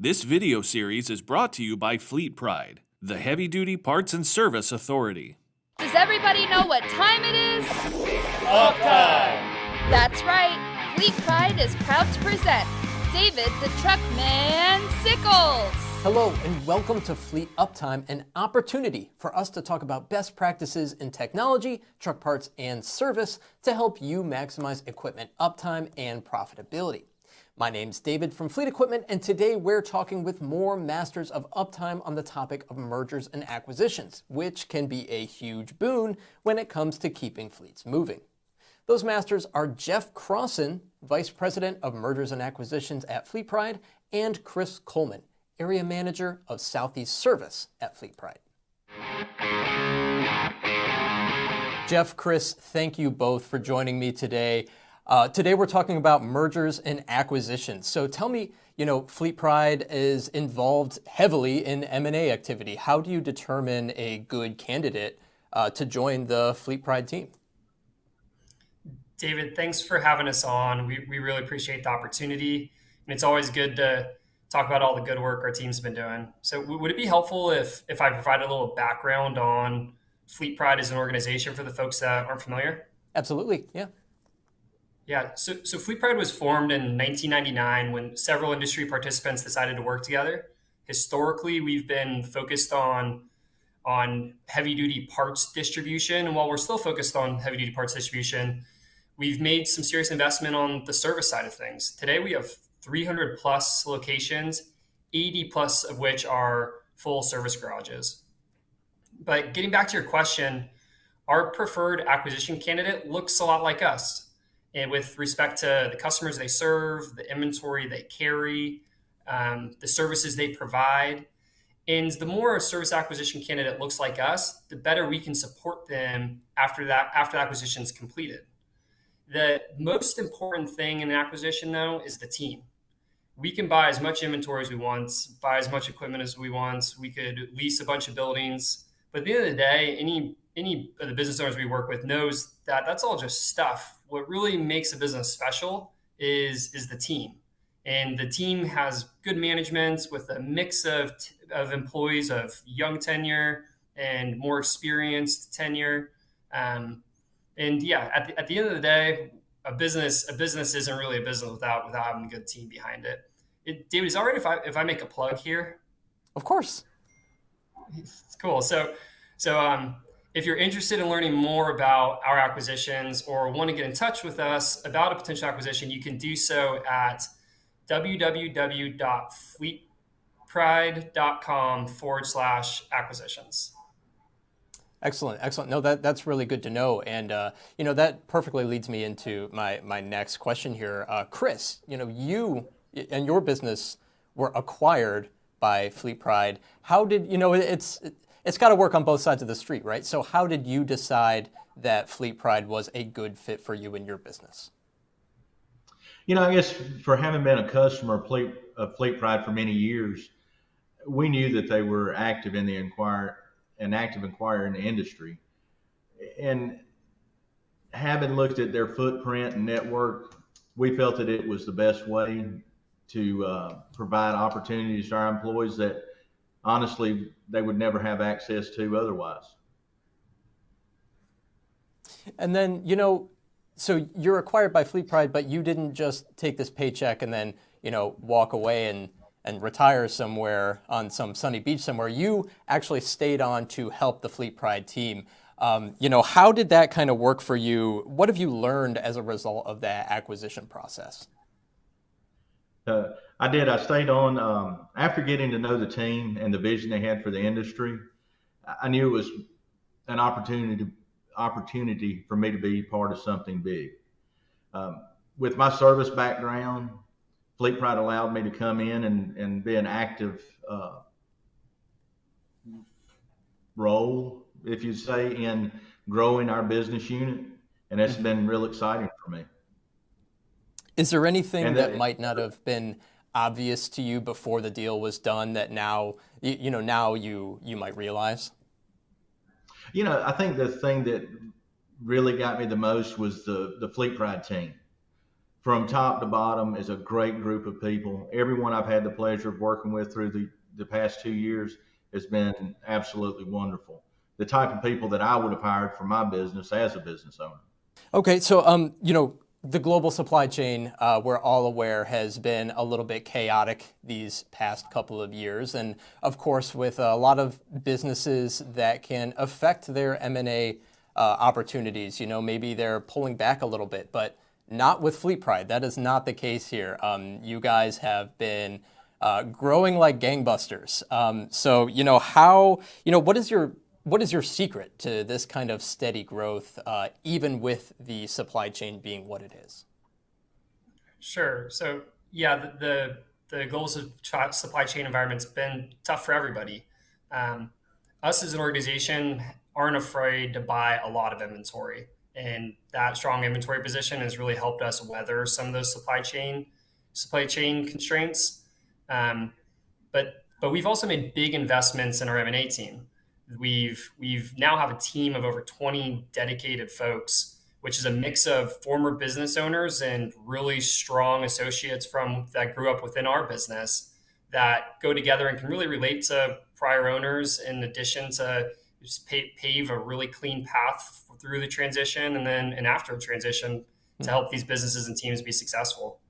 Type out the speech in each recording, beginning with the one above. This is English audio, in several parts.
This video series is brought to you by FleetPride, the heavy-duty parts and service authority. Does everybody know what time it is? Uptime! That's right. FleetPride is proud to present David the Truckman Sickles. Hello and welcome to Fleet Uptime, an opportunity for us to talk about best practices in technology, truck parts, and service to help you maximize equipment uptime and profitability. My name's David from Fleet Equipment, and today we're talking with more masters of uptime on the topic of mergers and acquisitions, which can be a huge boon when it comes to keeping fleets moving. Those masters are Jeff Crosson, Vice President of Mergers and Acquisitions at FleetPride, and Chris Coleman, Area Manager of Southeast Service at FleetPride. Jeff, Chris, thank you both for joining me today. Today we're talking about mergers and acquisitions. So tell me, FleetPride is involved heavily in M&A activity. How do you determine a good candidate to join the FleetPride team? David, thanks for having us on. We really appreciate the opportunity. And it's always good to talk about all the good work our team's been doing. So would it be helpful if I provide a little background on FleetPride as an organization for the folks that aren't familiar? Absolutely, yeah. Yeah, so FleetPride was formed in 1999 when several industry participants decided to work together. Historically, we've been focused on heavy-duty parts distribution. And while we're still focused on heavy-duty parts distribution, we've made some serious investment on the service side of things. Today, we have 300 plus locations, 80 plus of which are full service garages. But getting back to your question, our preferred acquisition candidate looks a lot like us. And with respect to the customers they serve, the inventory they carry, the services they provide. And the more a service acquisition candidate looks like us, the better we can support them after the acquisition is completed. The most important thing in an acquisition, though, is the team. We can buy as much inventory as we want, buy as much equipment as we want. We could lease a bunch of buildings. But at the end of the day, any of the business owners we work with knows that that's all just stuff. What really makes a business special is the team. And the team has good management with a mix of employees of young tenure and more experienced tenure. And yeah, at the end of the day, a business isn't really a business without having a good team behind it. David, is it all right if I make a plug here? Of course. It's cool. So if you're interested in learning more about our acquisitions or want to get in touch with us about a potential acquisition, you can do so at www.fleetpride.com/acquisitions. Excellent. No, that's really good to know. And, that perfectly leads me into my next question here. Chris, you and your business were acquired by FleetPride. How did, it's got to work on both sides of the street, right? So how did you decide that FleetPride was a good fit for you and your business? I guess for having been a customer of FleetPride for many years, we knew that they were active in an active inquirer in the industry. And having looked at their footprint and network, we felt that it was the best way to provide opportunities to our employees that honestly they would never have access to otherwise. And then, so you're acquired by FleetPride, but you didn't just take this paycheck and then, walk away and retire somewhere on some sunny beach somewhere. You actually stayed on to help the FleetPride team. How did that kind of work for you? What have you learned as a result of that acquisition process? I did. I stayed on after getting to know the team and the vision they had for the industry. I knew it was an opportunity for me to be part of something big. With my service background, FleetPride allowed me to come in and be an active role, if you say, in growing our business unit, and it's been real exciting for me. Is there anything that might not have been obvious to you before the deal was done that now you might realize? I think the thing that really got me the most was the FleetPride team. from top to bottom is a great group of people. Everyone I've had the pleasure of working with through the past 2 years has been absolutely wonderful. The type of people that I would have hired for my business as a business owner. Okay, so the global supply chain, we're all aware, has been a little bit chaotic these past couple of years, and of course, with a lot of businesses that can affect their M&A opportunities. Maybe they're pulling back a little bit, but not with FleetPride. That is not the case here. You guys have been growing like gangbusters. What is your secret to this kind of steady growth, even with the supply chain being what it is? Sure. So yeah, the global supply chain environment's been tough for everybody. Us as an organization aren't afraid to buy a lot of inventory, and that strong inventory position has really helped us weather some of those supply chain constraints. But we've also made big investments in our M&A team. We've now have a team of over 20 dedicated folks, which is a mix of former business owners and really strong associates that grew up within our business that go together and can really relate to prior owners, in addition to just pave a really clean path through the transition and after a transition to help these businesses and teams be successful.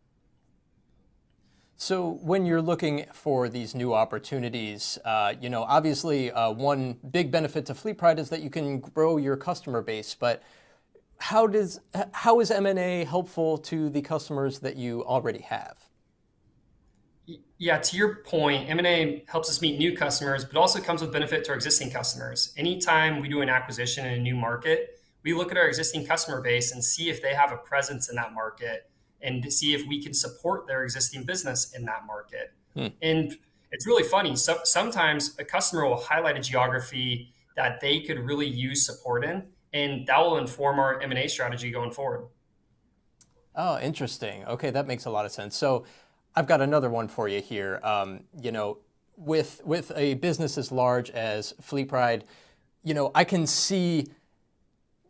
So when you're looking for these new opportunities, obviously one big benefit to FleetPride is that you can grow your customer base. But how is M&A helpful to the customers that you already have? Yeah, to your point, M&A helps us meet new customers, but also comes with benefit to our existing customers. Anytime we do an acquisition in a new market, we look at our existing customer base and see if they have a presence in that market, and to see if we can support their existing business in that market. And it's really funny. So sometimes a customer will highlight a geography that they could really use support in, and that will inform our M&A strategy going forward. Oh, interesting. Okay, that makes a lot of sense. So I've got another one for you here. With a business as large as FleetPride, I can see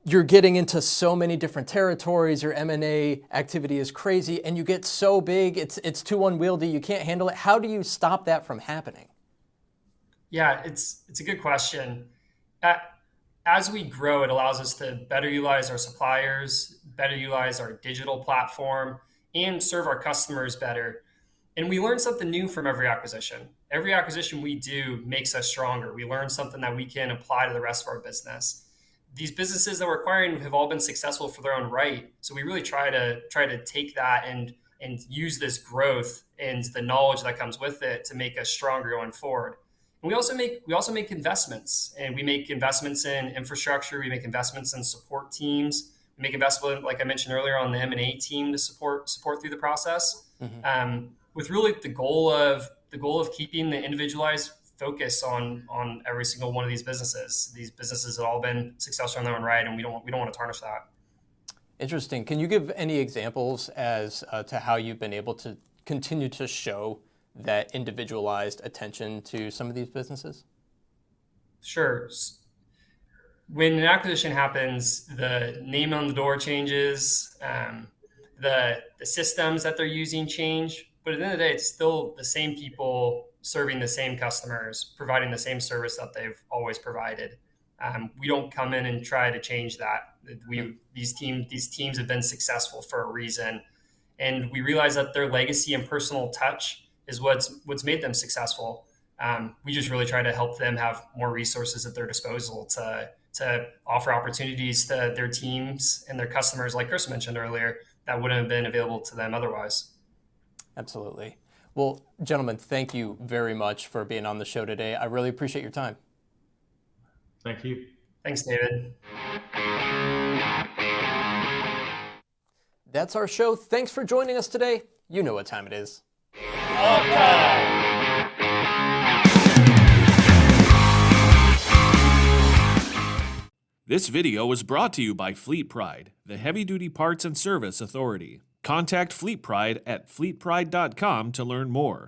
you're getting into so many different territories. Your M&A activity is crazy, and you get so big, it's too unwieldy. You can't handle it. How do you stop that from happening? Yeah, it's a good question. As we grow, it allows us to better utilize our suppliers, better utilize our digital platform, and serve our customers better. And we learn something new from every acquisition. Every acquisition we do makes us stronger. We learn something that we can apply to the rest of our business. These businesses that we're acquiring have all been successful for their own right. So we really try to take that and use this growth and the knowledge that comes with it to make us stronger going forward. And we also make investments, and we make investments in infrastructure. We make investments in support teams. We make investment, like I mentioned earlier, on the M&A team to support through the process. With really the goal of keeping the individualized focus on every single one of these businesses. These businesses have all been successful in their own right, and we don't want to tarnish that. Interesting. Can you give any examples as to how you've been able to continue to show that individualized attention to some of these businesses? Sure. When an acquisition happens, the name on the door changes, the systems that they're using change, but at the end of the day, it's still the same people serving the same customers, providing the same service that they've always provided. We don't come in and try to change that. These teams have been successful for a reason, and we realize that their legacy and personal touch is what's made them successful. We just really try to help them have more resources at their disposal to offer opportunities to their teams and their customers, like Chris mentioned earlier, that wouldn't have been available to them otherwise. Absolutely. Well, gentlemen, thank you very much for being on the show today. I really appreciate your time. Thank you. Thanks, David. That's our show. Thanks for joining us today. You know what time it is. This video was brought to you by FleetPride, the heavy-duty parts and service authority. Contact FleetPride at fleetpride.com to learn more.